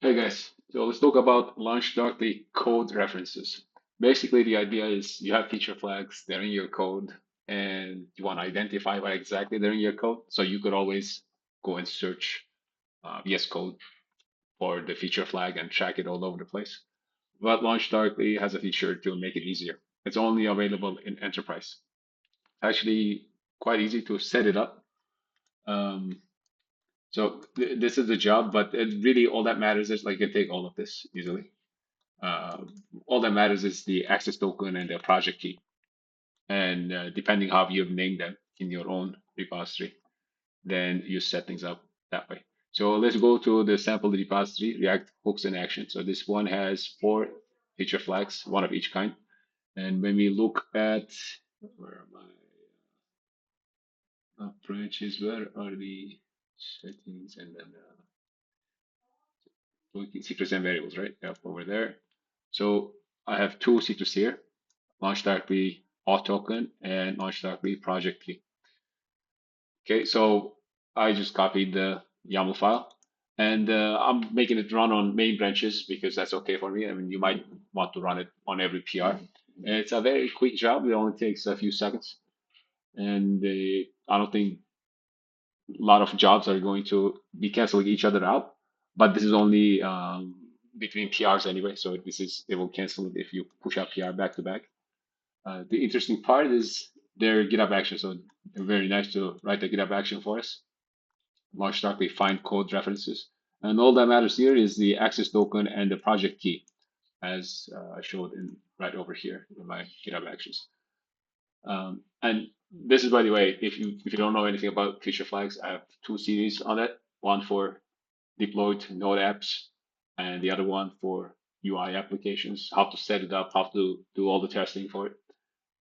Hey guys, so let's talk about LaunchDarkly code references. Basically, the idea is you have feature flags, they're in your code, and you want to identify what exactly they're in your code. So you could always go and search VS Code for the feature flag and track it all over the place. But LaunchDarkly has a feature to make it easier. It's only available in Enterprise. Actually, quite easy to set it up. Um, so this is the job, but it really all that matters is like you can take all of this easily. Uh, all that matters is the access token and the project key. And depending how you've named them in your own repository, then you set things up that way. So let's go to the sample repository, React hooks in action. So this one has four feature flags, one of each kind. And when we look at where are my branches, where are the settings and then secrets and variables, right? Yep, over there. So I have two secrets here. LaunchDarkly auth token and LaunchDarkly project key. Okay, so I just copied the YAML file and I'm making it run on main branches because that's okay for me. I mean, you might want to run it on every PR. And it's a very quick job. It only takes a few seconds. And I don't think a lot of jobs are going to be canceling each other out. But this is only between PRs anyway. So this is, it will cancel it if you push up PR back to back. The interesting part is their GitHub action. So very nice to write the GitHub action for us. LaunchDarkly find code references. And all that matters here is the access token and the project key, as I showed in right over here in my GitHub actions. And this is, by the way, if you don't know anything about feature flags, I have two series on it. One for deployed Node apps, and the other one for UI applications. How to set it up, how to do all the testing for it.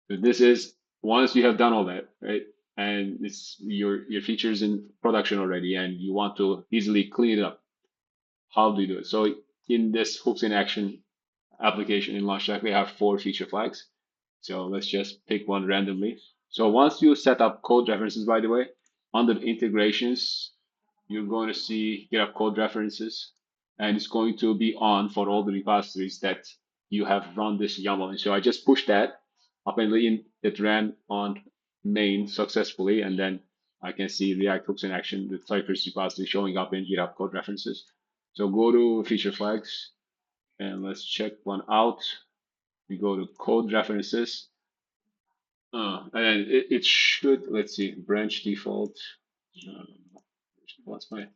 So this is once you have done all that, right? And it's your features in production already, and you want to easily clean it up. How do you do it? So in this hooks in action application in LaunchDark, we have four feature flags. So let's just pick one randomly. So once you set up code references, by the way, under integrations, you're going to see GitHub code references, and it's going to be on for all the repositories that you have run this YAML. And so I just pushed that. Apparently, it ran on main successfully, and then I can see React hooks in action, the Cypress repository showing up in GitHub code references. So go to feature flags, and let's check one out. We go to code references, and it should, let's see, branch default. What's my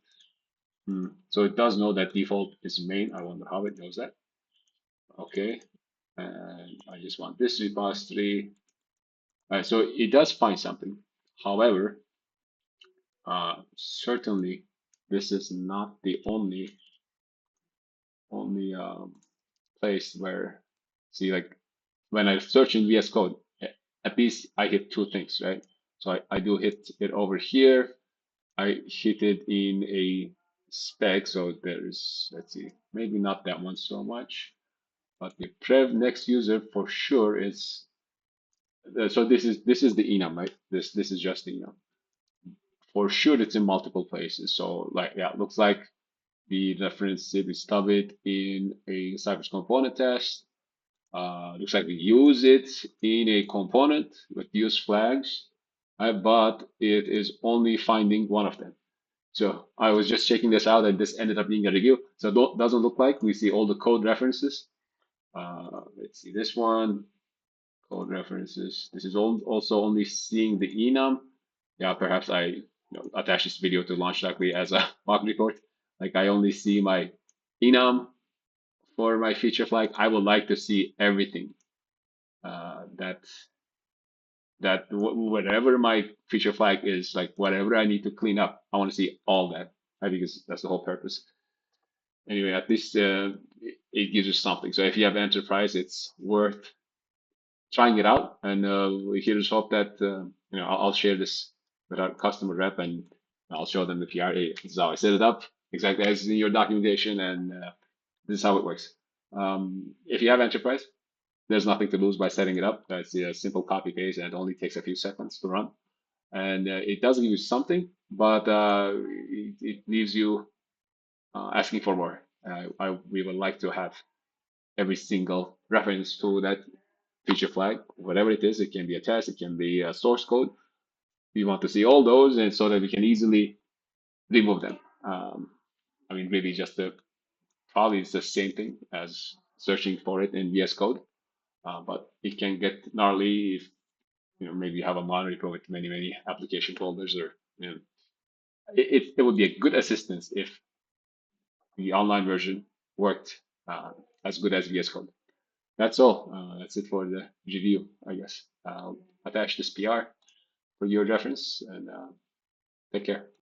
So it does know that default is main. I wonder how it knows that. Okay. And I just want this repository. So it does find something. However, certainly this is not the only place where, see, like when I search in VS Code, at least I hit two things, right? So I do hit it over here. I hit it in a spec. So there's, let's see, maybe not that one so much. But the prev next user for sure is so this is the enum, right? This is just the enum. For sure, it's in multiple places. So like yeah, looks like the reference we stub it in a Cypress component test. Looks like we use it in a component with use flags, but it is only finding one of them. So I was just checking this out, and this ended up being a review. So it doesn't look like we see all the code references. Let's see this one. Code references. This is also only seeing the enum. Yeah, perhaps I attach this video to LaunchDarkly as a mock report. Like I only see my enum for my feature flag. I would like to see everything that whatever my feature flag is, like whatever I need to clean up, I want to see all that. I think that's the whole purpose. Anyway, at least it gives you something. So if you have enterprise, it's worth trying it out. And we here's hope that I'll share this with our customer rep, and I'll show them the PR. Hey, this is how I set it up, exactly as in your documentation, and this is how it works. If you have enterprise, there's nothing to lose by setting it up. It's a simple copy paste, and it only takes a few seconds to run. And it does give you something, but it leaves you asking for more. We would like to have every single reference to that feature flag, whatever it is. It can be a test, it can be a source code. We want to see all those, and so that we can easily remove them. I mean, really, just the probably it's the same thing as searching for it in VS Code, but it can get gnarly if maybe you have a monorepo with many application folders, or it would be a good assistance if the online version worked as good as VS Code. That's all. That's it for the review, I guess. I'll attach this PR for your reference, and take care.